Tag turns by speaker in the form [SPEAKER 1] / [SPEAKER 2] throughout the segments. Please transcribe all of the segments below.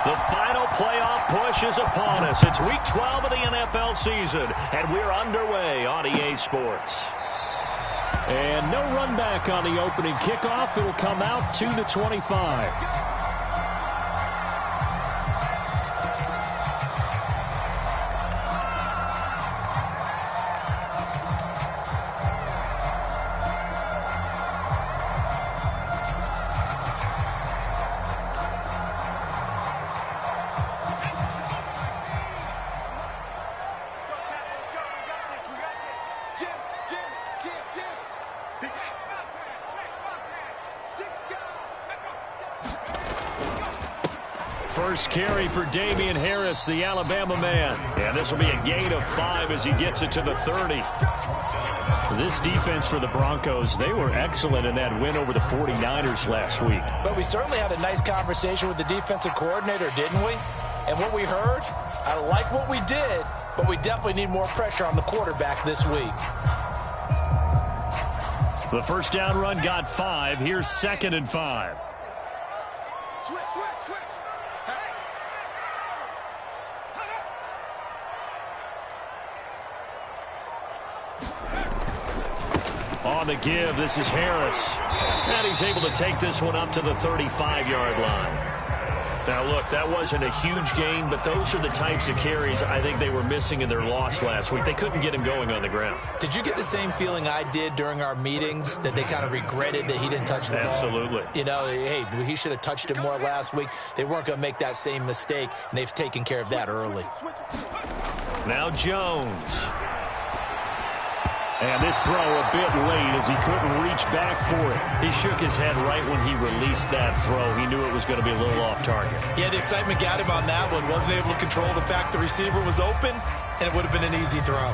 [SPEAKER 1] The final playoff push is upon us. It's Week 12 of the NFL season, and we're underway on EA Sports.
[SPEAKER 2] And no run back on the opening kickoff. It'll come out to the 25. First carry for Damian Harris, the Alabama man. And this will be a gain of 5 as he gets it to the 30. This defense for the Broncos, they were excellent in that win over the 49ers last week.
[SPEAKER 3] But we certainly had a nice conversation with the defensive coordinator, didn't we? And what we heard, I like what we did, but we definitely need more pressure on the quarterback this week.
[SPEAKER 2] The first down run got 5. Here's 2nd and 5.
[SPEAKER 4] Switch.
[SPEAKER 2] On the give, this is Harris. And he's able to take this one up to the 35-yard line.
[SPEAKER 1] Now, look, that wasn't a huge gain, but those are the types of carries I think they were missing in their loss last week. They couldn't get him going on the ground.
[SPEAKER 3] Did you get the same feeling I did during our meetings, that they kind of regretted that he didn't touch the ball?
[SPEAKER 1] Absolutely.
[SPEAKER 3] You know, hey, he should have touched it more last week. They weren't going to make that same mistake, and they've taken care of that early.
[SPEAKER 1] Now Jones.
[SPEAKER 2] And this throw a bit late as he couldn't reach back for it.
[SPEAKER 1] He shook his head right when he released that throw. He knew it was going to be a little off target.
[SPEAKER 3] Yeah, the excitement got him on that one. Wasn't able to control the fact the receiver was open, and it would have been an easy throw.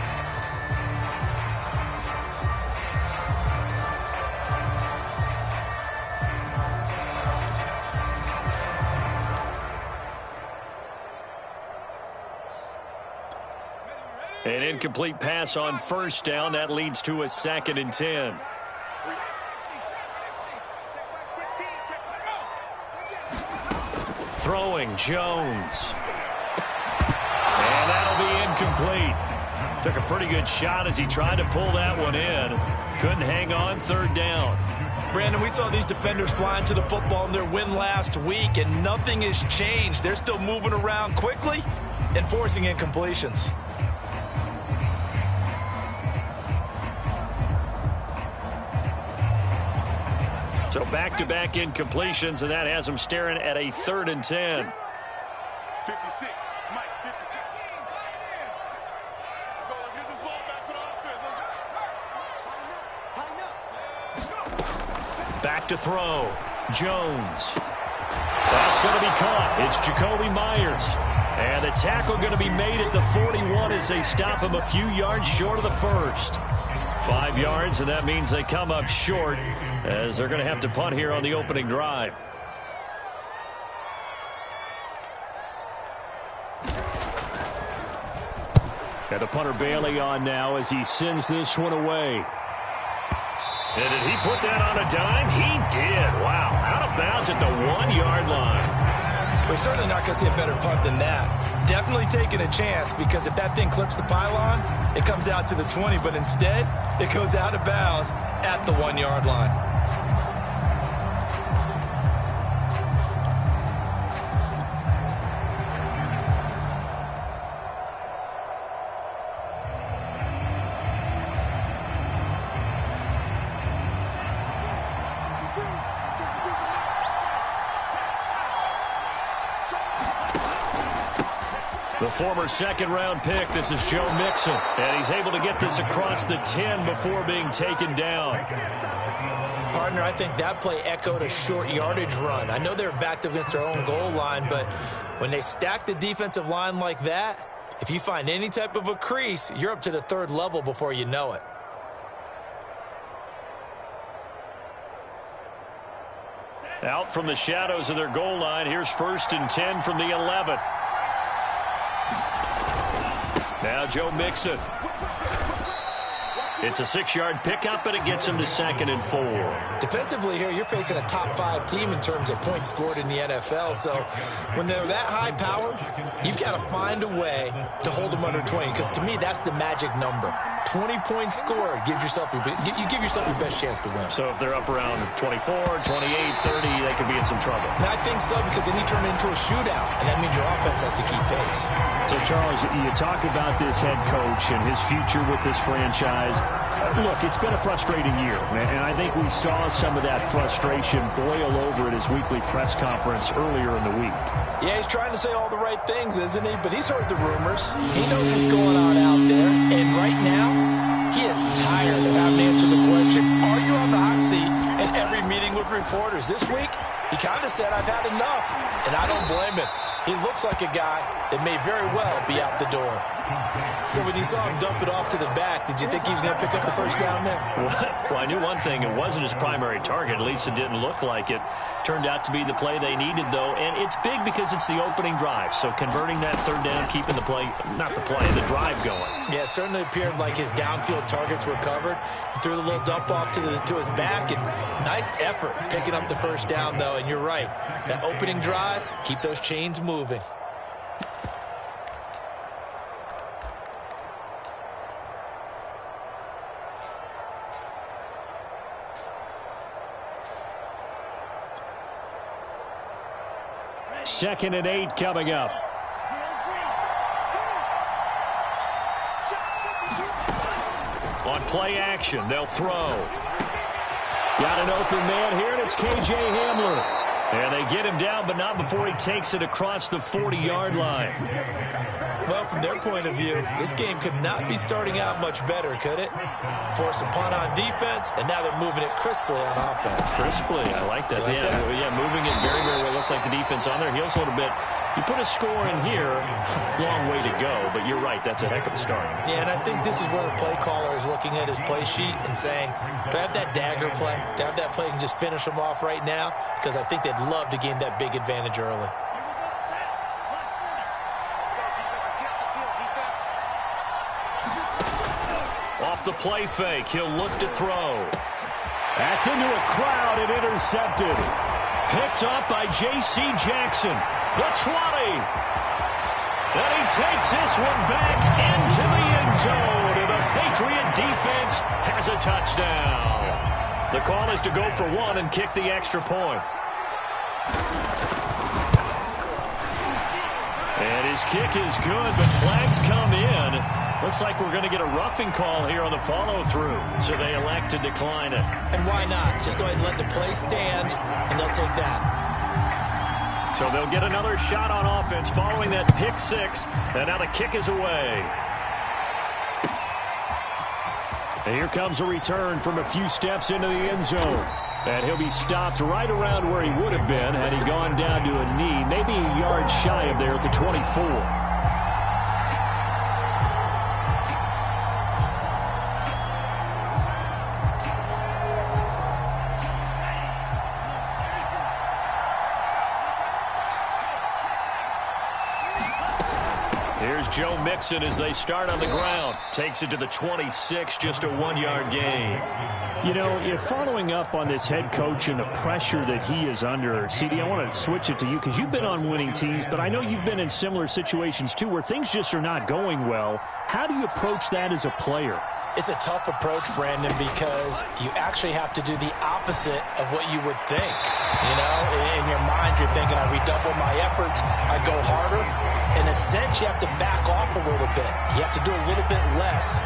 [SPEAKER 1] An incomplete pass on first down. That leads to a 2nd and 10. Throwing Jones. And that'll be incomplete. Took a pretty good shot as he tried to pull that one in. Couldn't hang on, 3rd down.
[SPEAKER 3] Brandon, we saw these defenders flying to the football in their win last week, and nothing has changed. They're still moving around quickly and forcing incompletions.
[SPEAKER 1] So back-to-back incompletions, and that has him staring at a 3rd and 10.
[SPEAKER 4] 56. Mike, 56. Let's get this ball back for the offense. Tighten up.
[SPEAKER 1] Back to throw. Jones. That's going to be caught. It's Jakobi Meyers. And the tackle going to be made at the 41 as they stop him a few yards short of the first. 5 yards, and that means they come up short as they're going to have to punt here on the opening drive.
[SPEAKER 2] Got the punter Bailey on now as he sends this one away.
[SPEAKER 1] And did he put that on a dime? He did. Wow. Out of bounds at the 1-yard line.
[SPEAKER 3] We're certainly not going to see a better punt than that. Definitely taking a chance, because if that thing clips the pylon, it comes out to the 20, but instead it goes out of bounds at the 1-yard line.
[SPEAKER 1] The former 2nd-round pick, this is Joe Mixon. And he's able to get this across the 10 before being taken down.
[SPEAKER 3] Partner, I think that play echoed a short yardage run. I know they're backed up against their own goal line, but when they stack the defensive line like that, if you find any type of a crease, you're up to the 3rd level before you know it.
[SPEAKER 1] Out from the shadows of their goal line, here's 1st and 10 from the 11. Now Joe Mixon. It's a 6-yard pickup, but it gets him to 2nd and 4.
[SPEAKER 3] Defensively here, you're facing a top-5 team in terms of points scored in the NFL. So when they're that high-powered, you've got to find a way to hold them under 20. Because to me, that's the magic number. 20 points scored gives yourself you give yourself your best chance to win.
[SPEAKER 1] So if they're up around 24, 28, 30, they could be in some trouble.
[SPEAKER 3] And I think so, because then you turn it into a shootout, and that means your offense has to keep pace.
[SPEAKER 2] So, Charles, you talk about this head coach and his future with this franchise. Look, it's been a frustrating year, and I think we saw some of that frustration boil over at his weekly press conference earlier in the week.
[SPEAKER 3] Yeah, he's trying to say all the right things, isn't he? But he's heard the rumors. He knows what's going on out there. And right now, he is tired of having to answer the question, are you on the hot seat in every meeting with reporters? This week, he kind of said, I've had enough. And I don't blame him. He looks like a guy that may very well be out the door. So when you saw him dump it off to the back, did you think he was going to pick up the first down there?
[SPEAKER 1] Well, I knew one thing. It wasn't his primary target. At least it didn't look like it. Turned out to be the play they needed, though. And it's big because it's the opening drive. So converting that 3rd down, keeping the play, not the play, the drive going.
[SPEAKER 3] Yeah, it certainly appeared like his downfield targets were covered. He threw the little dump off to his back. And nice effort picking up the first down, though. And you're right. That opening drive, keep those chains moving.
[SPEAKER 2] Second and 8 coming up.
[SPEAKER 1] On play action, they'll throw.
[SPEAKER 2] Got an open man here, and it's K.J. Hamler.
[SPEAKER 1] And they get him down, but not before he takes it across the 40-yard line.
[SPEAKER 3] Well, from their point of view, this game could not be starting out much better, could it? Force a punt on defense, and now they're moving it crisply on offense.
[SPEAKER 1] Crisply, I like that. Yeah, moving it very, very well. Looks like the defense on there heals a little bit. You put a score in here, long way to go, but you're right, that's a heck of a start.
[SPEAKER 3] Yeah, and I think this is where the play caller is looking at his play sheet and saying, do I have that dagger play? Do I have that play and just finish them off right now? Because I think they'd love to gain that big advantage early.
[SPEAKER 1] Off the play fake, he'll look to throw.
[SPEAKER 2] That's into a crowd and intercepted.
[SPEAKER 1] Picked up by J.C. Jackson, the 20. And he takes this one back into the end zone. And the Patriot defense has a touchdown. The call is to go for 1 and kick the extra point. And his kick is good, but flags come in. Looks like we're going to get a roughing call here on the follow-through, so they elect to decline it.
[SPEAKER 3] And why not? Just go ahead and let the play stand, and they'll take that.
[SPEAKER 1] So they'll get another shot on offense following that pick 6, and now the kick is away.
[SPEAKER 2] And here comes a return from a few steps into the end zone. And he'll be stopped right around where he would have been had he gone down to a knee, maybe a yard shy of there at the 24.
[SPEAKER 1] Here's Joe Mixon as they start on the ground. Takes it to the 26, just a 1-yard gain.
[SPEAKER 2] You know, you're following up on this head coach and the pressure that he is under. CD, I want to switch it to you because you've been on winning teams, but I know you've been in similar situations too where things just are not going well. How do you approach that as a player?
[SPEAKER 3] It's a tough approach, Brandon, because you actually have to do the opposite of what you would think. You know, in your mind, you're thinking, I redouble my efforts, I go harder. In a sense, you have to back off a little bit. You have to do a little bit less.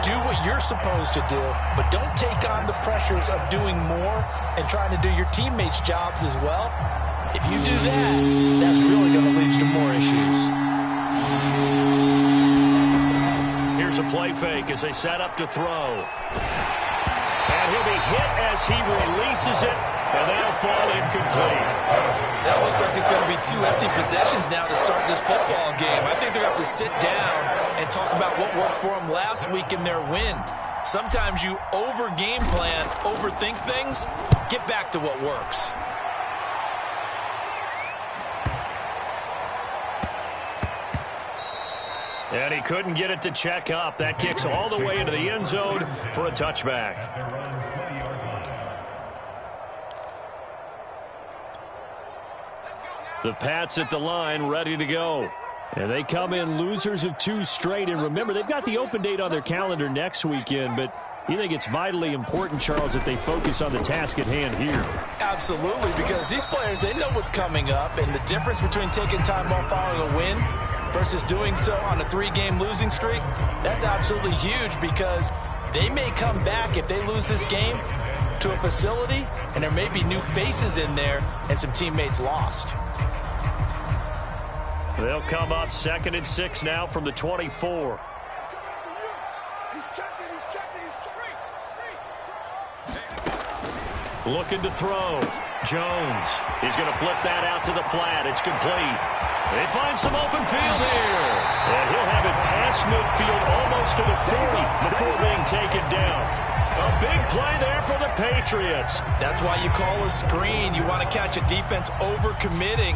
[SPEAKER 3] Do what you're supposed to do, but don't take on the pressures of doing more and trying to do your teammates' jobs as well. If you do that, that's really going to lead you to more issues.
[SPEAKER 1] Here's a play fake as they set up to throw. And he'll be hit as he releases it, and that'll fall incomplete.
[SPEAKER 3] That looks like it's going to be 2 empty possessions now to start this football game. I think they're going to have to sit down and talk about what worked for them last week in their win. Sometimes you over-game plan, overthink things, get back to what works.
[SPEAKER 1] And he couldn't get it to check up. That kicks all the way into the end zone for a touchback. The Pats at the line, ready to go. And they come in losers of 2 straight. And remember, they've got the open date on their calendar next weekend, but you think it's vitally important, Charles, that they focus on the task at hand here?
[SPEAKER 3] Absolutely, because these players, they know what's coming up, and the difference between taking time off following a win versus doing so on a 3-game losing streak, that's absolutely huge, because they may come back if they lose this game to a facility, and there may be new faces in there and some teammates lost.
[SPEAKER 1] They'll come up 2nd and 6 now from the 24. Looking to throw. Jones. He's going to flip that out to the flat. It's complete. They find some open field here. And he'll have it past midfield almost to the 40 before being taken down. A big play there for the Patriots.
[SPEAKER 3] That's why you call a screen. You want to catch a defense overcommitting.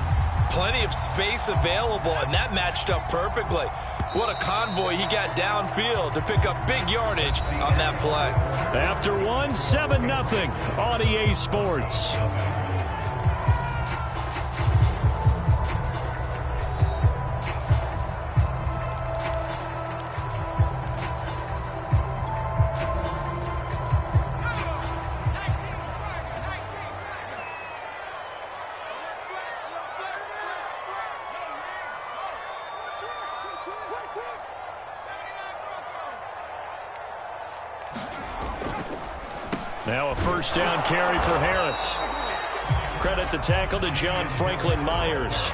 [SPEAKER 3] Plenty of space available, and that matched up perfectly. What a convoy he got downfield to pick up big yardage on that play.
[SPEAKER 1] After 1, 7-0 on EA Sports. Now a first down carry for Harris. Credit the tackle to John Franklin Myers.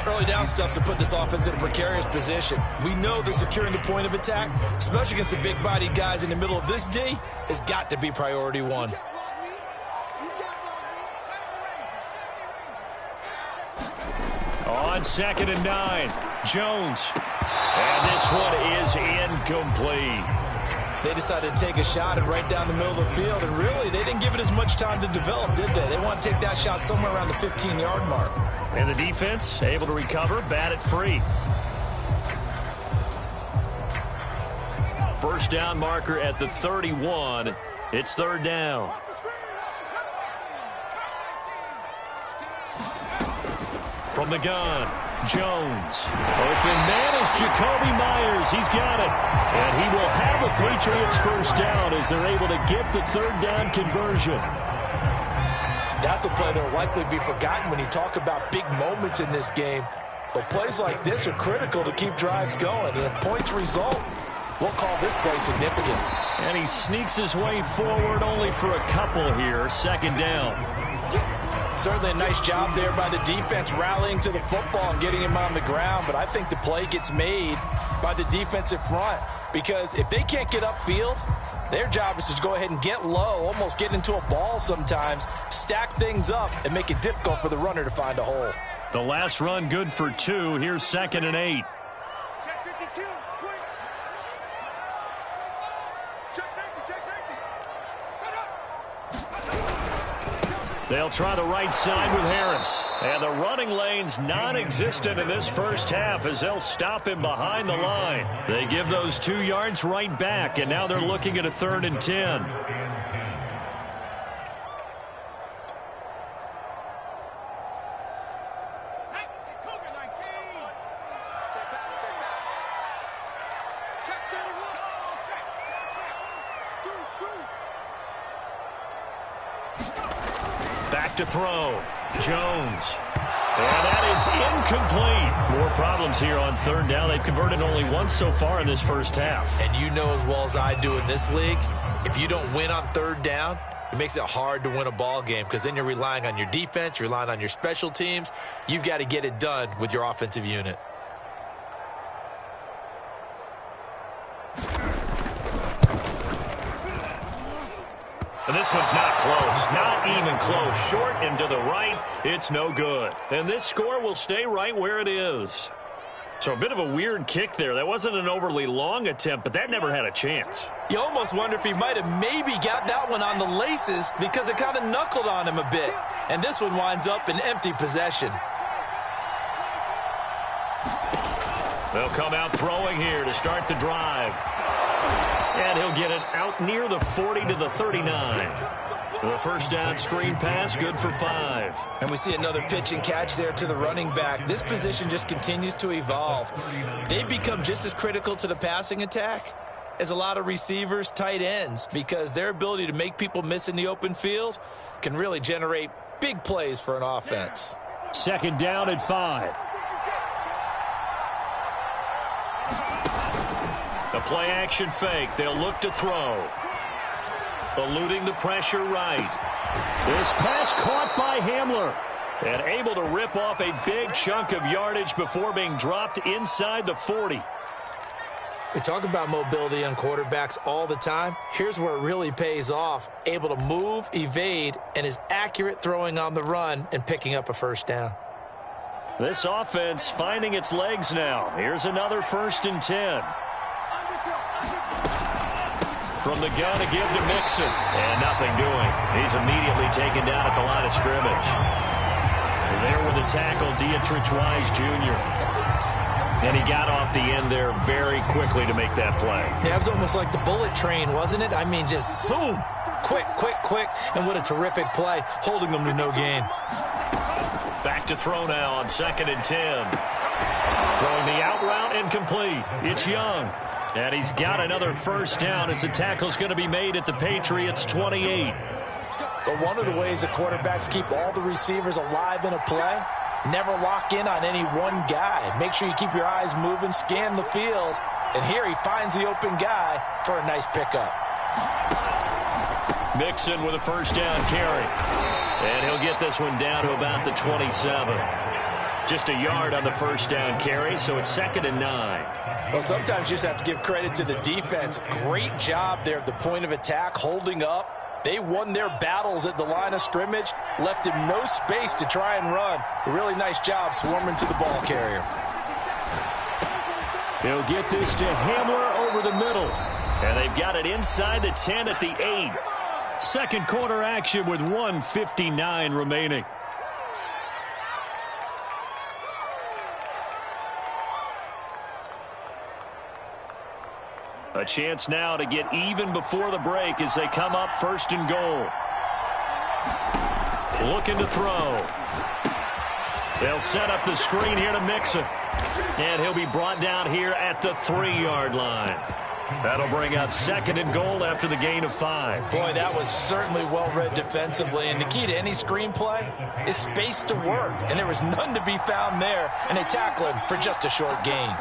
[SPEAKER 3] Early down stuff to put this offense in a precarious position. We know that securing the point of attack, especially against the big-bodied guys in the middle of this D, has got to be priority 1.
[SPEAKER 1] On 2nd and 9, Jones. And this one is incomplete.
[SPEAKER 3] They decided to take a shot and right down the middle of the field, and really, they didn't give it as much time to develop, did they? They want to take that shot somewhere around the 15-yard mark.
[SPEAKER 1] And the defense able to recover, bat it free. First down marker at the 31. It's 3rd down. From the gun, Jones. Open man is Jacoby Myers. He's got it. And he will have a Patriots first down as they're able to get the 3rd down conversion.
[SPEAKER 3] That's a play that will likely be forgotten when you talk about big moments in this game. But plays like this are critical to keep drives going. And if points result, we'll call this play significant.
[SPEAKER 1] And he sneaks his way forward only for a couple here. 2nd down.
[SPEAKER 3] Certainly a nice job there by the defense rallying to the football and getting him on the ground. But I think the play gets made by the defensive front. Because if they can't get upfield, their job is to go ahead and get low, almost get into a ball sometimes, stack things up, and make it difficult for the runner to find a hole.
[SPEAKER 1] The last run good for 2. Here's 2nd and 8. They'll try the right side with Harris. And the running lane's non-existent in this first half as they'll stop him behind the line. They give those 2 yards right back, and now they're looking at a 3rd and 10. Back to throw. Jones. And that is incomplete. More problems here on 3rd down. They've converted only once so far in this first half.
[SPEAKER 3] And you know as well as I do in this league, if you don't win on 3rd down, it makes it hard to win a ball game because then you're relying on your defense, you're relying on your special teams. You've got to get it done with your offensive unit.
[SPEAKER 1] And this one's not close. Not even close. Short and to the right. It's no good. And this score will stay right where it is. So a bit of a weird kick there. That wasn't an overly long attempt, but that never had a chance.
[SPEAKER 3] You almost wonder if he might have maybe got that one on the laces because it kind of knuckled on him a bit. And this one winds up in empty possession.
[SPEAKER 1] They'll come out throwing here to start the drive. And he'll get it out near the 40 to the 39. The first down screen pass, good for 5.
[SPEAKER 3] And we see another pitch and catch there to the running back. This position just continues to evolve. They become just as critical to the passing attack as a lot of receivers, tight ends, because their ability to make people miss in the open field can really generate big plays for an offense.
[SPEAKER 2] Second down and 5.
[SPEAKER 1] The play action fake. They'll look to throw. Eluding the pressure right.
[SPEAKER 2] This pass caught by Hamler.
[SPEAKER 1] And able to rip off a big chunk of yardage before being dropped inside the 40.
[SPEAKER 3] We talk about mobility on quarterbacks all the time. Here's where it really pays off. Able to move, evade, and is accurate throwing on the run and picking up a first down.
[SPEAKER 1] This offense finding its legs now. Here's another 1st and 10. From the gun to give to Mixon. And nothing doing. He's immediately taken down at the line of scrimmage. There with the tackle, Dietrich Wise Jr. And he got off the end there very quickly to make that play.
[SPEAKER 3] Yeah, it was almost like the bullet train, wasn't it? I mean, just zoom. Quick, quick, quick. And what a terrific play, holding them to no gain.
[SPEAKER 1] Back to throw now on 2nd and 10. Throwing the out route incomplete. It's Young. And he's got another first down as the tackle's going to be made at the Patriots 28.
[SPEAKER 3] But one of the ways the quarterbacks keep all the receivers alive in a play, never lock in on any one guy. Make sure you keep your eyes moving, scan the field. And here he finds the open guy for a nice pickup.
[SPEAKER 1] Mixon with a first down carry. And he'll get this one down to about the 27. Just a yard on the first down carry, so it's 2nd and 9.
[SPEAKER 3] Well, sometimes you just have to give credit to the defense. Great job there at the point of attack, holding up. They won their battles at the line of scrimmage, left him no space to try and run. A really nice job swarming to the ball carrier.
[SPEAKER 2] He'll get this to Hamler over the middle.
[SPEAKER 1] And they've got it inside the 10 at the 8.
[SPEAKER 2] Second quarter action with 1:59 remaining.
[SPEAKER 1] A chance now to get even before the break as they come up 1st and goal. Looking to throw. They'll set up the screen here to Mixon. And he'll be brought down here at the 3-yard line. That'll bring up 2nd and goal after the gain of 5.
[SPEAKER 3] Boy, that was certainly well-read defensively. And the key to any screenplay is space to work. And there was none to be found there. And they tackle him for just a short gain.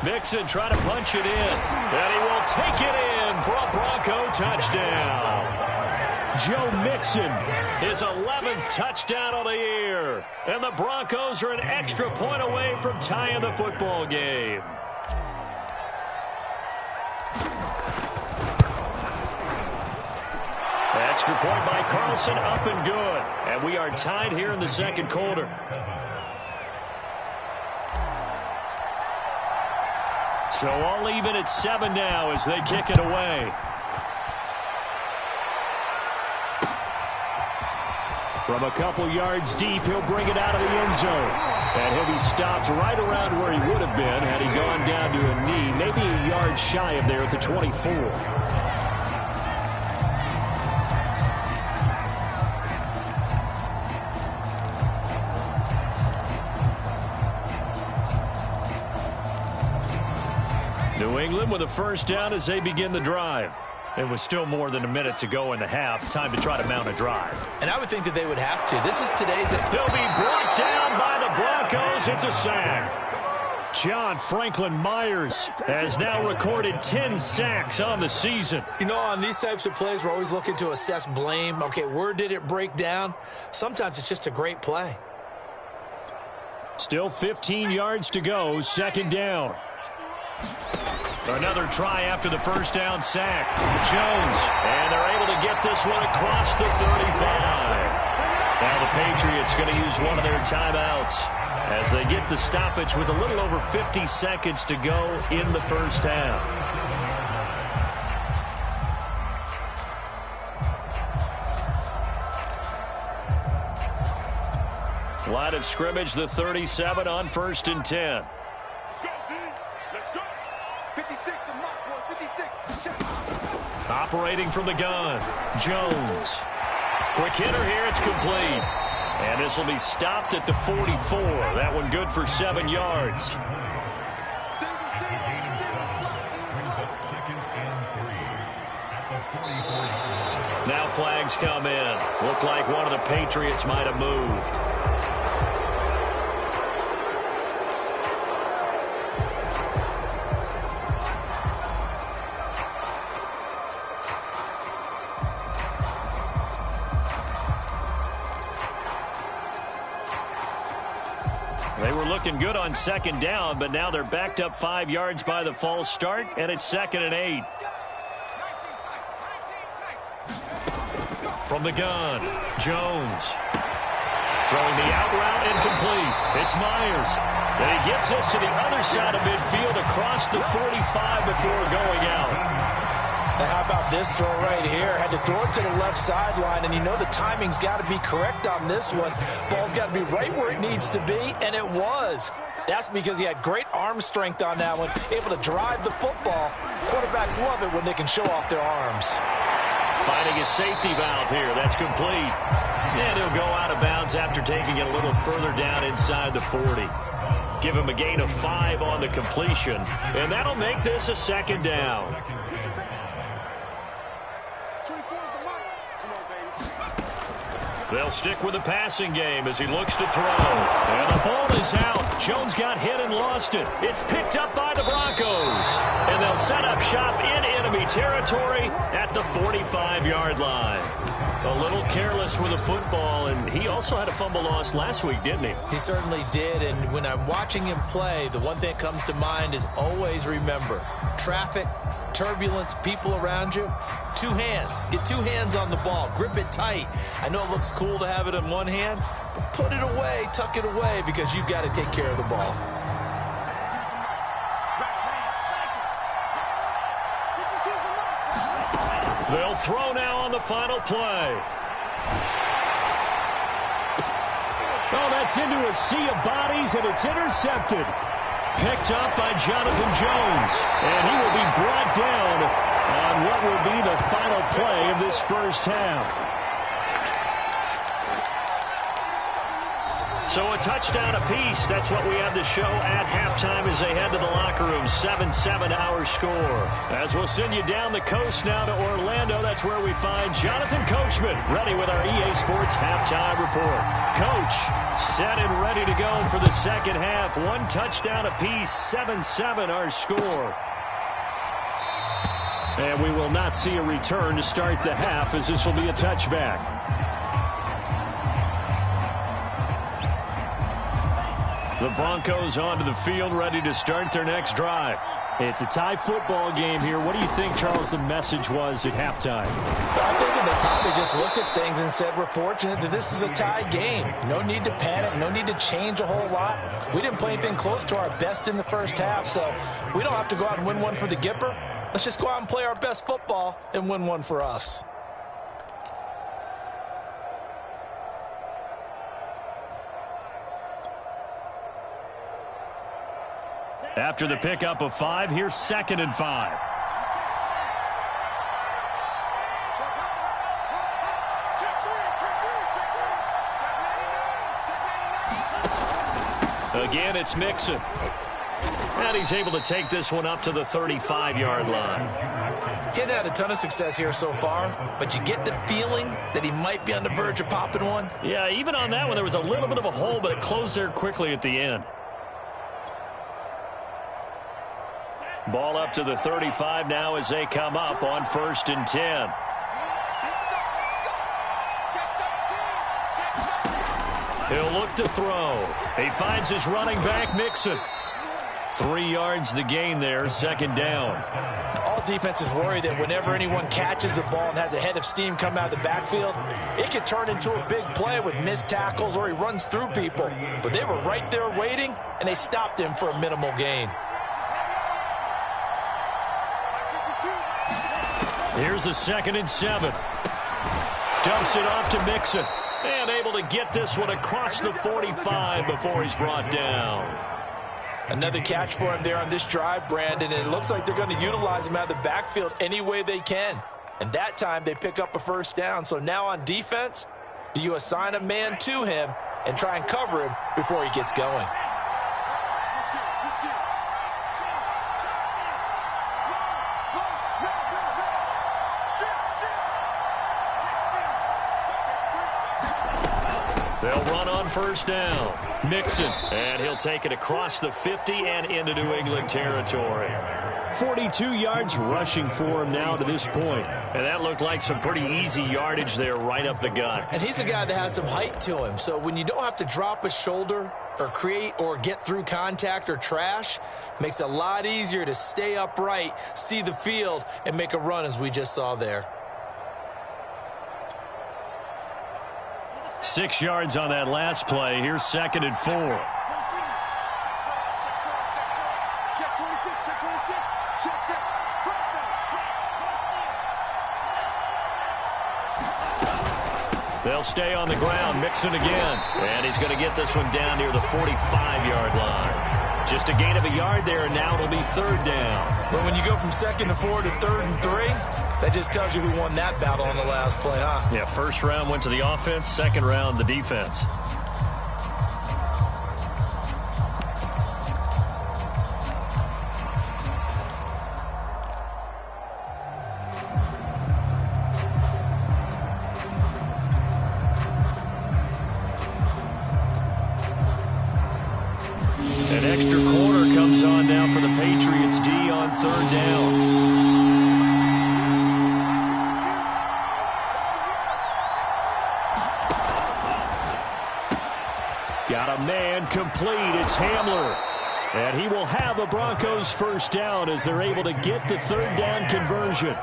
[SPEAKER 1] Mixon trying to punch it in. And he will take it in for a Bronco touchdown.
[SPEAKER 2] Joe Mixon.
[SPEAKER 1] His 11th touchdown of the year. And the Broncos are an extra point away from tying the football game. Extra point by Carlson, up and good. And we are tied here in the second quarter. So all even at 7 now as they kick it away.
[SPEAKER 2] From a couple yards deep, he'll bring it out of the end zone. And he'll be stopped right around where he would have been had he gone down to a knee, maybe a yard shy of there at the 24.
[SPEAKER 1] New England with a first down as they begin the drive. It was still more than a minute to go in the half. Time to try to mount a drive.
[SPEAKER 3] And I would think that they would have to. This is today's...
[SPEAKER 1] He'll be brought down by the Broncos. It's a sack.
[SPEAKER 2] John Franklin Myers has now recorded 10 sacks on the season.
[SPEAKER 3] You know, on these types of plays, we're always looking to assess blame. Okay, where did it break down? Sometimes it's just a great play.
[SPEAKER 2] Still 15 yards to go. Second down.
[SPEAKER 1] Another try after the first down sack. Jones. And they're able to get this one across the 35. Now the Patriots going to use one of their timeouts as they get the stoppage with a little over 50 seconds to go in the first half. Line of scrimmage, the 37 on 1st and 10.
[SPEAKER 4] Let's go, D. Let's go. 56 to mark, boys. 56. Check.
[SPEAKER 1] Operating from the gun, Jones. Quick hitter here, it's complete. And this will be stopped at the 44. That one good for 7 yards. Now flags come in. Looked like one of the Patriots might have moved. They were looking good on 2nd down, but now they're backed up 5 yards by the false start, and it's 2nd and 8. From the gun, Jones. Throwing the out route incomplete. It's Myers. And he gets us to the other side of midfield across the 45 before going out.
[SPEAKER 3] Now, how about this throw right here? Had to throw it to the left sideline, and you know the timing's got to be correct on this one. Ball's got to be right where it needs to be, and it was. That's because he had great arm strength on that one, able to drive the football. Quarterbacks love it when they can show off their arms.
[SPEAKER 1] Finding a safety valve here. That's complete. And he'll go out of bounds after taking it a little further down inside the 40. Give him a gain of 5 on the completion, and that'll make this a 2nd down.
[SPEAKER 4] 24 is the mark. Come on, baby.
[SPEAKER 1] They'll stick with the passing game as he looks to throw. And the ball is out. Jones got hit and lost it. It's picked up by the Broncos. And they'll set up shop in enemy territory at the 45-yard line. A little careless with the football, and he also had a fumble loss last week, didn't he?
[SPEAKER 3] He certainly did, and when I'm watching him play, the one thing that comes to mind is always remember, traffic, turbulence, people around you, 2 hands. Get 2 hands on the ball. Grip it tight. I know it looks cool to have it in one hand, but put it away, tuck it away, because you've got to take care of the ball.
[SPEAKER 1] They'll throw now on the final play.
[SPEAKER 2] Oh, that's into a sea of bodies, and it's intercepted.
[SPEAKER 1] Picked up by Jonathan Jones. And he will be brought down on what will be the final play of this first half. So a touchdown apiece. That's what we have to show at halftime as they head to the locker room. 7-7 our score. As we'll send you down the coast now to Orlando. That's where we find Jonathan Coachman ready with our EA Sports halftime report. Coach, set and ready to go for the second half. 1 touchdown apiece. 7-7 our score.
[SPEAKER 2] And we will not see a return to start the half, as this will be a touchback.
[SPEAKER 1] The Broncos onto the field, ready to start their next drive.
[SPEAKER 2] It's a tie football game here. What do you think, Charles, the message was at halftime?
[SPEAKER 3] I'm thinking they probably just looked at things and said, we're fortunate that this is a tie game. No need to panic. No need to change a whole lot. We didn't play anything close to our best in the first half, so we don't have to go out and win one for the Gipper. Let's just go out and play our best football and win one for us.
[SPEAKER 1] After the pickup of 5, here's 2nd and 5. Again, it's Mixon. And he's able to take this one up to the 35-yard line.
[SPEAKER 3] He hasn't had a ton of success here so far, but you get the feeling that he might be on the verge of popping one.
[SPEAKER 1] Yeah, even on that one, there was a little bit of a hole, but it closed there quickly at the end. Ball up to the 35 now as they come up on 1st and 10. He'll look to throw. He finds his running back, Mixon. 3 yards the gain there, 2nd down.
[SPEAKER 3] All defenses worry that whenever anyone catches the ball and has a head of steam come out of the backfield, it could turn into a big play with missed tackles or he runs through people. But they were right there waiting, and they stopped him for a minimal gain.
[SPEAKER 1] Here's a 2nd and 7. Dumps it off to Mixon. And able to get this one across the 45 before he's brought down.
[SPEAKER 3] Another catch for him there on this drive, Brandon, and it looks like they're going to utilize him out of the backfield any way they can. And that time they pick up a first down. So now on defense, do you assign a man to him and try and cover him before he gets going?
[SPEAKER 1] They'll run on first down. Mixon, and he'll take it across the 50 and into New England territory.
[SPEAKER 2] 42 yards rushing for him now to this point.
[SPEAKER 1] And that looked like some pretty easy yardage there right up the gut.
[SPEAKER 3] And he's a guy that has some height to him. So when you don't have to drop a shoulder or create or get through contact or trash, makes it a lot easier to stay upright, see the field, and make a run as we just saw there.
[SPEAKER 1] 6 yards on that last play. Here's 2nd and 4. They'll stay on the ground. Mixon again. And he's going to get this one down near the 45-yard line. Just a gain of a yard there, and now it'll be 3rd down.
[SPEAKER 3] But when you go from 2nd and 4 to 3rd and 3, that just tells you who won that battle on the last play, huh?
[SPEAKER 1] Yeah, first round went to the offense, second round the defense. An extra corner comes on now for the Patriots D on 3rd down. Got a man complete. It's Hamler. And he will have a Broncos first down as they're able to get the 3rd down conversion.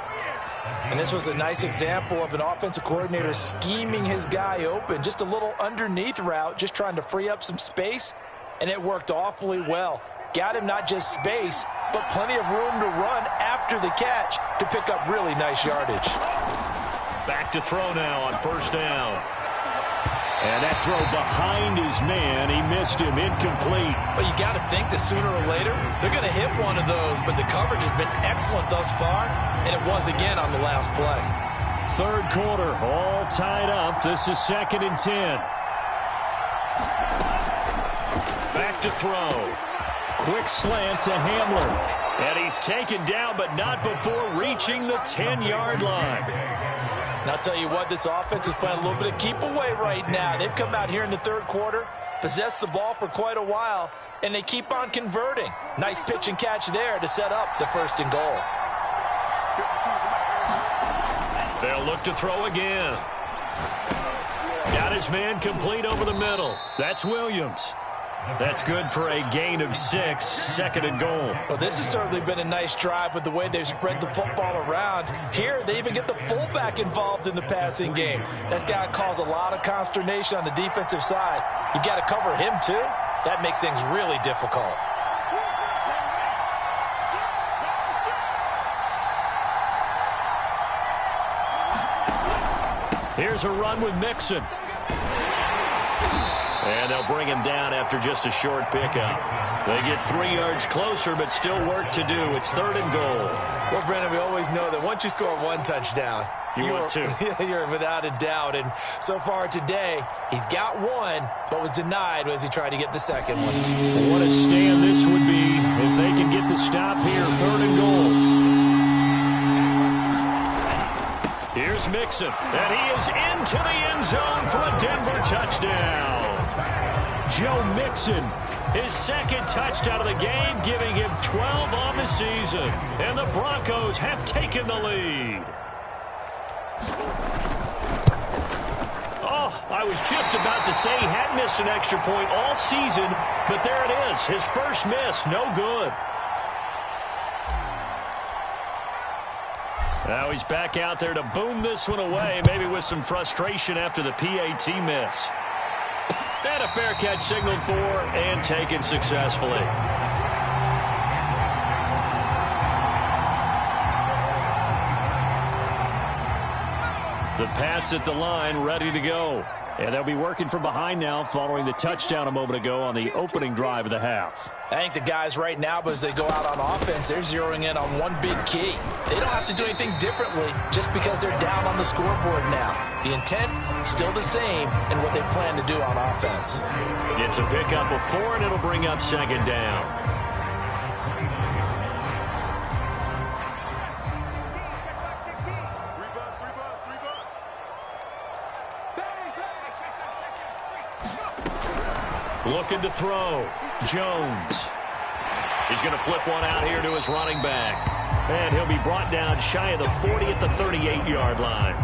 [SPEAKER 3] And this was a nice example of an offensive coordinator scheming his guy open. Just a little underneath route, just trying to free up some space. And it worked awfully well. Got him not just space, but plenty of room to run after the catch to pick up really nice yardage.
[SPEAKER 1] Back to throw now on first down. And that throw behind his man, he missed him, incomplete.
[SPEAKER 3] Well, you got to think that sooner or later, they're going to hit one of those, but the coverage has been excellent thus far, and it was again on the last play.
[SPEAKER 1] 3rd quarter, all tied up. This is 2nd and 10. Back to throw. Quick slant to Hamler. And he's taken down, but not before reaching the 10-yard line.
[SPEAKER 3] And I'll tell you what, this offense is playing a little bit of keep away right now. They've come out here in the 3rd quarter, possessed the ball for quite a while, and they keep on converting. Nice pitch and catch there to set up the 1st and goal.
[SPEAKER 1] They'll look to throw again. Got his man complete over the middle. That's Williams. That's good for a gain of 6, 2nd and goal.
[SPEAKER 3] Well, this has certainly been a nice drive with the way they've spread the football around. Here, they even get the fullback involved in the passing game. That's got to cause a lot of consternation on the defensive side. You've got to cover him, too. That makes things really difficult.
[SPEAKER 1] Here's a run with Mixon. And they'll bring him down after just a short pickup. They get 3 yards closer, but still work to do. It's 3rd and goal.
[SPEAKER 3] Well, Brendan, we always know that once you score 1 touchdown,
[SPEAKER 1] you're 2.
[SPEAKER 3] You're without a doubt. And so far today, he's got 1, but was denied as he tried to get the 2nd one.
[SPEAKER 1] What a stand this would be if they can get the stop here. 3rd and goal. Here's Mixon, and he is into the end zone for a Denver touchdown. Joe Mixon, his 2nd touchdown of the game, giving him 12 on the season. And the Broncos have taken the lead. Oh, I was just about to say he hadn't missed an extra point all season, but there it is, his first miss, no good. Now he's back out there to boom this one away, maybe with some frustration after the PAT miss. And a fair catch signaled for and taken successfully. The Pats at the line, ready to go.
[SPEAKER 2] And they'll be working from behind now following the touchdown a moment ago on the opening drive of the half.
[SPEAKER 3] I think the guys right now, as they go out on offense, they're zeroing in on one big key. They don't have to do anything differently just because they're down on the scoreboard now. The intent, still the same in what they plan to do on offense.
[SPEAKER 1] It's a pickup of 4, and it'll bring up second down. Looking to throw. Jones. He's going to flip one out here to his running back. And he'll be brought down shy of the 40 at the 38-yard line.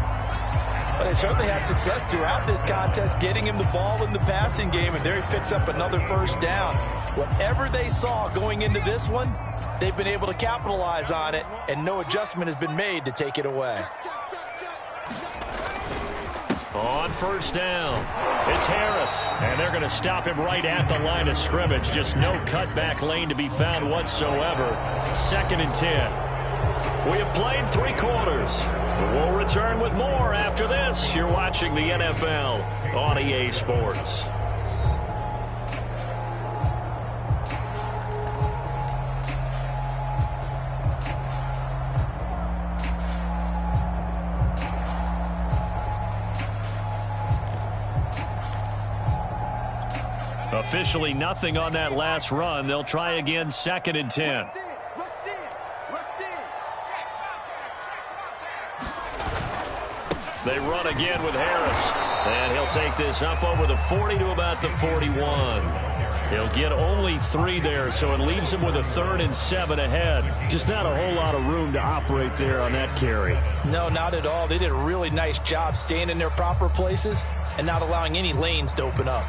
[SPEAKER 3] Well, they certainly had success throughout this contest getting him the ball in the passing game, and there he picks up another first down. Whatever they saw going into this one, they've been able to capitalize on it, and no adjustment has been made to take it away.
[SPEAKER 1] On first down, it's Harris, and they're going to stop him right at the line of scrimmage. Just no cutback lane to be found whatsoever. 2nd and 10. We have played 3 quarters. We'll return with more after this. You're watching the NFL on EA Sports. Officially nothing on that last run. They'll try again, 2nd and 10. They run again with Harris. And he'll take this up over the 40 to about the 41. He'll get only 3 there, so it leaves him with a 3rd and 7 ahead. Just not a whole lot of room to operate there on that carry.
[SPEAKER 3] No, not at all. They did a really nice job staying in their proper places and not allowing any lanes to open up.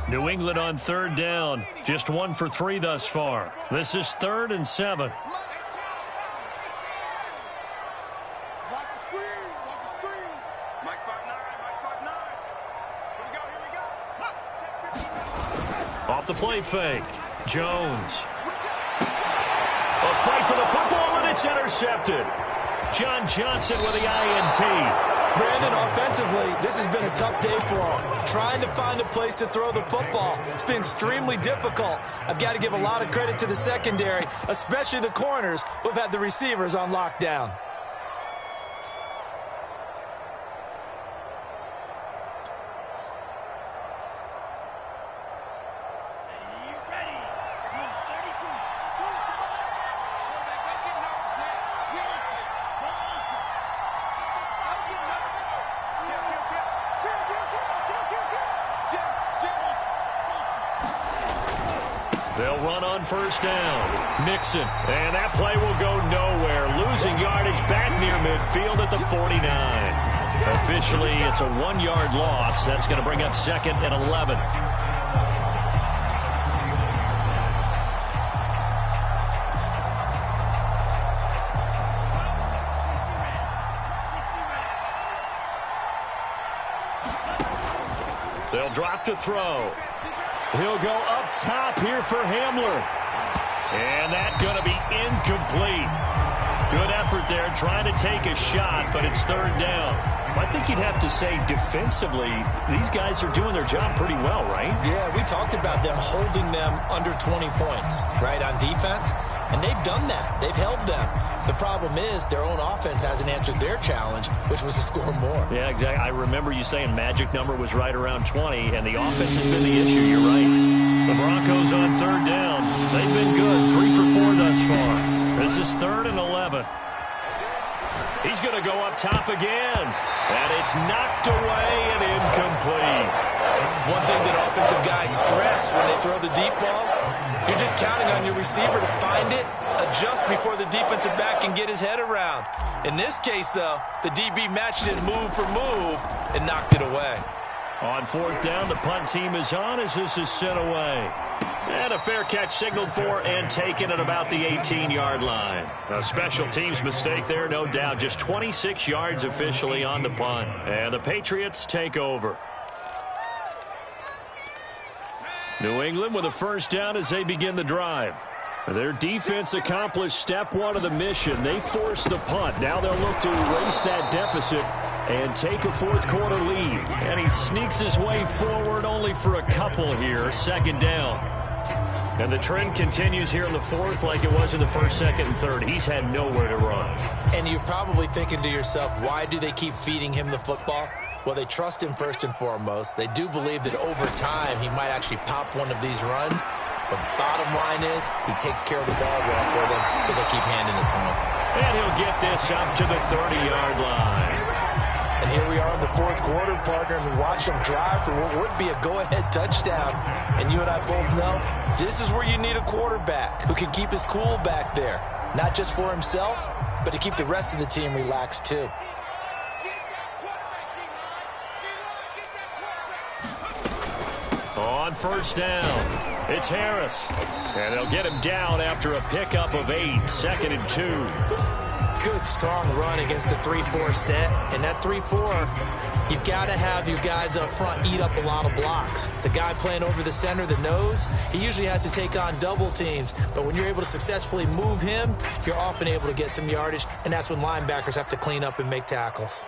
[SPEAKER 1] New England on 3rd down. Just 1 for 3 thus far. This is 3rd and 7. Off the play fake. Jones. A fight for the football, and it's intercepted. John Johnson with the INT.
[SPEAKER 3] Brandon, offensively, this has been a tough day for him. Trying to find a place to throw the football. It's been extremely difficult. I've got to give a lot of credit to the secondary, especially the corners who have had the receivers on lockdown.
[SPEAKER 1] They'll run on first down. Mixon. And that play will go nowhere. Losing yardage back near midfield at the 49. Officially, it's a 1-yard loss. That's going to bring up 2nd and 11. They'll drop to throw. He'll go up top here for Hamler. And that's going to be incomplete. Good effort there trying to take a shot, but it's 3rd down. I think you'd have to say defensively, these guys are doing their job pretty well, right?
[SPEAKER 3] Yeah, we talked about them holding them under 20 points, right, on defense. And they've done that. They've held them. The problem is their own offense hasn't answered their challenge, which was to score more.
[SPEAKER 1] Yeah, exactly. I remember you saying magic number was right around 20, and the offense has been the issue. You're right. The Broncos on 3rd down. They've been good. 3 for 4 thus far. This is 3rd and 11. He's going to go up top again. And it's knocked away and incomplete.
[SPEAKER 3] One thing that offensive guys stress when they throw the deep ball, you're just counting on your receiver to find it, adjust before the defensive back can get his head around. In this case, though, the DB matched it move for move and knocked it away.
[SPEAKER 1] On 4th down, the punt team is on as this is sent away. And a fair catch signaled for and taken at about the 18-yard line. A special teams mistake there, no doubt. Just 26 yards officially on the punt. And the Patriots take over. New England with a first down as they begin the drive.
[SPEAKER 2] Their defense accomplished step one of the mission. They forced the punt. Now they'll look to erase that deficit and take a fourth-quarter lead. And he sneaks his way forward only for a couple here. Second down. And the trend continues here in the fourth like it was in the first, second, and third. He's had nowhere to run.
[SPEAKER 3] And you're probably thinking to yourself, why do they keep feeding him the football? Well, they trust him first and foremost. They do believe that over time he might actually pop one of these runs. But bottom line is he takes care of the ball well for them, so they'll keep handing it to him.
[SPEAKER 2] And he'll get this up to the 30-yard line.
[SPEAKER 3] And here we are in the fourth quarter, partner, and we watch them drive for what would be a go-ahead touchdown. And you and I both know this is where you need a quarterback who can keep his cool back there. Not just for himself, but to keep the rest of the team relaxed too.
[SPEAKER 2] On first down, it's Harris. And they'll get him down after a pickup of 8, second and 2.
[SPEAKER 3] Good, strong run against the 3-4 set. And that 3-4, you've got to have your guys up front eat up a lot of blocks. The guy playing over the center, the nose, he usually has to take on double teams. But when you're able to successfully move him, you're often able to get some yardage. And that's when linebackers have to clean up and make tackles.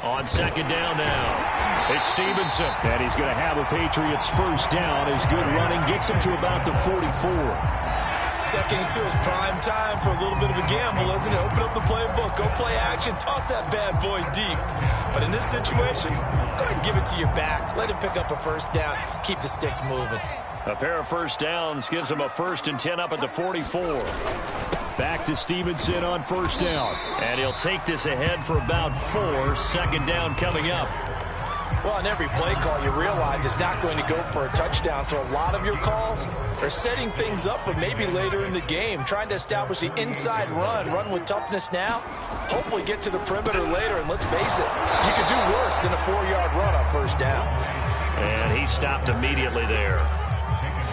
[SPEAKER 2] On second down now, it's Stevenson. And he's going to have a Patriots first down as good running gets him to about the 44.
[SPEAKER 3] Second and 2 is prime time for a little bit of a gamble, isn't it? Open up the playbook, go play action, toss that bad boy deep. But in this situation, go ahead and give it to your back. Let him pick up a first down. Keep the sticks moving.
[SPEAKER 2] A pair of first downs gives him a 1st and 10 up at the 44. Back to Stevenson on first down. And he'll take this ahead for about 4. Second down coming up.
[SPEAKER 3] Well, on every play call, you realize it's not going to go for a touchdown. So a lot of your calls are setting things up for maybe later in the game, trying to establish the inside run with toughness now, hopefully get to the perimeter later. And let's face it, you could do worse than a 4-yard run on first down.
[SPEAKER 2] And he stopped immediately there.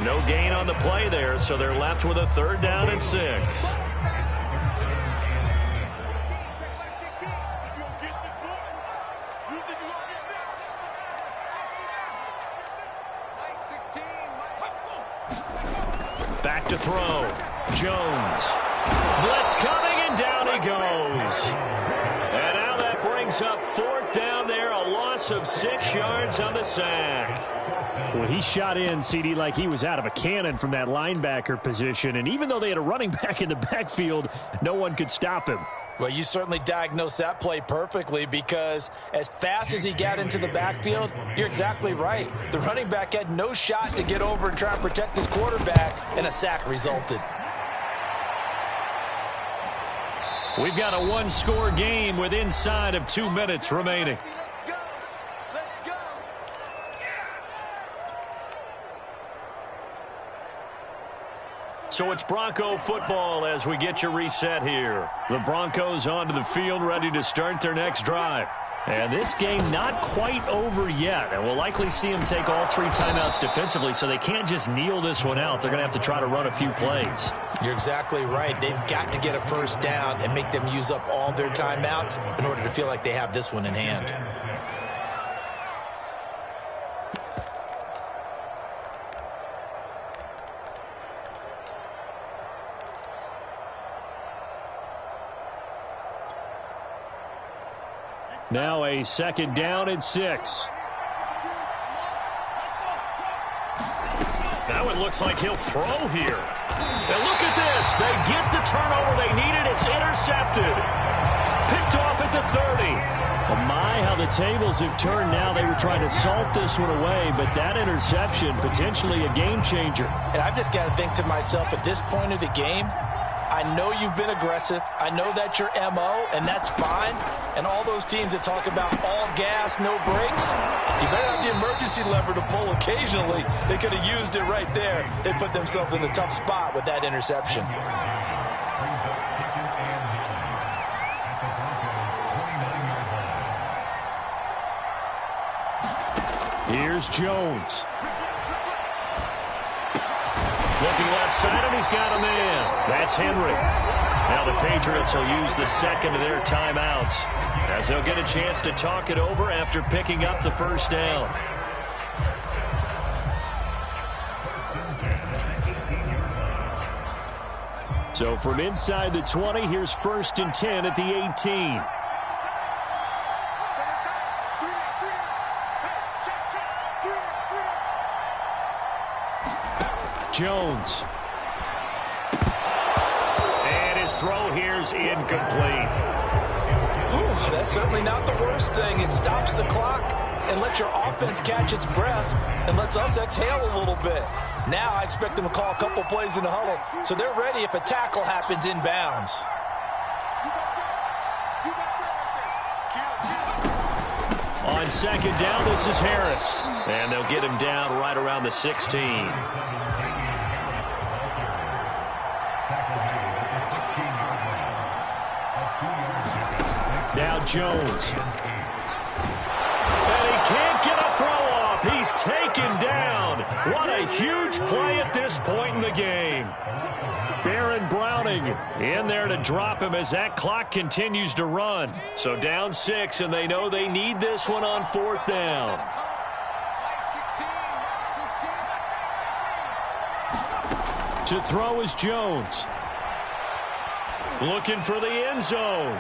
[SPEAKER 2] No gain on the play there, so they're left with a 3rd down and 6. Back to throw. Jones. Blitz coming, and down he goes. And now that brings up 4th down there, a loss of 6 yards on the sack. Well, he shot in, CD, like he was out of a cannon from that linebacker position. And even though they had a running back in the backfield, no one could stop him.
[SPEAKER 3] Well, you certainly diagnosed that play perfectly, because as fast as he got into the backfield, you're exactly right. The running back had no shot to get over and try and protect his quarterback, and a sack resulted.
[SPEAKER 2] We've got a 1-score game with inside of 2 minutes remaining. So it's Bronco football as we get you reset here. The Broncos onto the field, ready to start their next drive. And this game not quite over yet. And we'll likely see them take all 3 timeouts defensively, so they can't just kneel this one out. They're going to have to try to run a few plays.
[SPEAKER 3] You're exactly right. They've got to get a first down and make them use up all their timeouts in order to feel like they have this one in hand.
[SPEAKER 2] Now a 2nd down and 6. Now it looks like he'll throw here. And look at this. They get the turnover they needed. It's intercepted. Picked off at the 30. Oh my, how the tables have turned now. They were trying to salt this one away, but that interception, potentially a game changer.
[SPEAKER 3] And I've just got to think to myself, at this point of the game, I know you've been aggressive. I know that's your MO, and that's fine. And all those teams that talk about all gas, no brakes, you better have the emergency lever to pull occasionally. They could have used it right there. They put themselves in a tough spot with that interception.
[SPEAKER 2] Here's Jones. Looking left side, and he's got a man. That's Henry. Now the Patriots will use the 2nd of their timeouts as they'll get a chance to talk it over after picking up the first down. So from inside the 20, here's 1st and 10 at the 18. Jones. And his throw here's incomplete.
[SPEAKER 3] Ooh, that's certainly not the worst thing. It stops the clock and lets your offense catch its breath and lets us exhale a little bit. Now I expect them to call a couple plays in the huddle, so they're ready if a tackle happens inbounds.
[SPEAKER 2] On 2nd down, this is Harris. And they'll get him down right around the 16. Now Jones. And he can't get a throw off. He's taken down. What a huge play at this point in the game. Baron Browning in there to drop him as that clock continues to run. So down 6, and they know they need this one on 4th down. To throw is Jones. Looking for the end zone.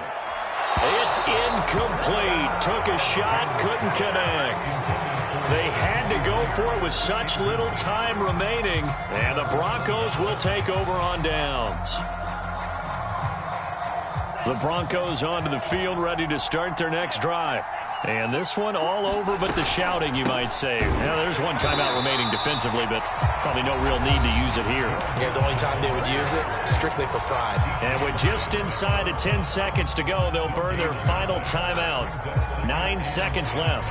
[SPEAKER 2] It's incomplete. Took a shot, couldn't connect. They had to go for it with such little time remaining, and the Broncos will take over on downs. The Broncos onto the field, ready to start their next drive. And this one all over but the shouting, you might say. Now, there's one timeout remaining defensively, but probably no real need to use it here.
[SPEAKER 3] Yeah, the only time they would use it, strictly for pride.
[SPEAKER 2] And with just inside of 10 seconds to go, they'll burn their final timeout. 9 seconds left.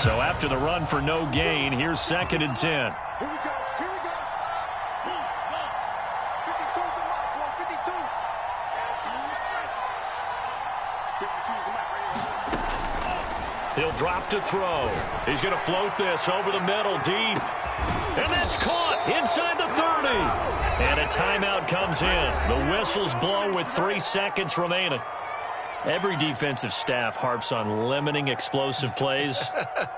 [SPEAKER 2] So after the run for no gain, here's 2nd and 10.
[SPEAKER 4] Here we go. 52's the mark, boys. 52. 52's the mark right here.
[SPEAKER 2] He'll drop to throw. He's going to float this over the middle, deep. And that's caught inside the 30. And a timeout comes in. The whistles blow with 3 seconds remaining. Every defensive staff harps on limiting explosive plays.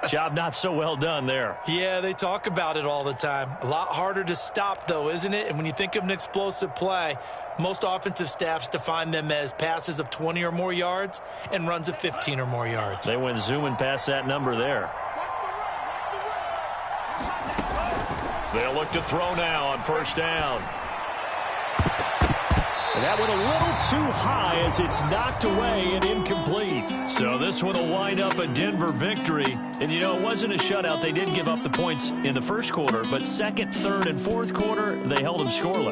[SPEAKER 2] Job not so well done there.
[SPEAKER 3] Yeah, they talk about it all the time. A lot harder to stop, though, isn't it? And when you think of an explosive play, most offensive staffs define them as passes of 20 or more yards and runs of 15 or more yards.
[SPEAKER 2] They went zooming past that number there. They'll look to throw now on 1st down. And that went a little too high as it's knocked away and incomplete. So this one will wind up a Denver victory. And, you know, it wasn't a shutout. They did give up the points in the 1st quarter, but 2nd, 3rd, and 4th quarter, they held them scoreless.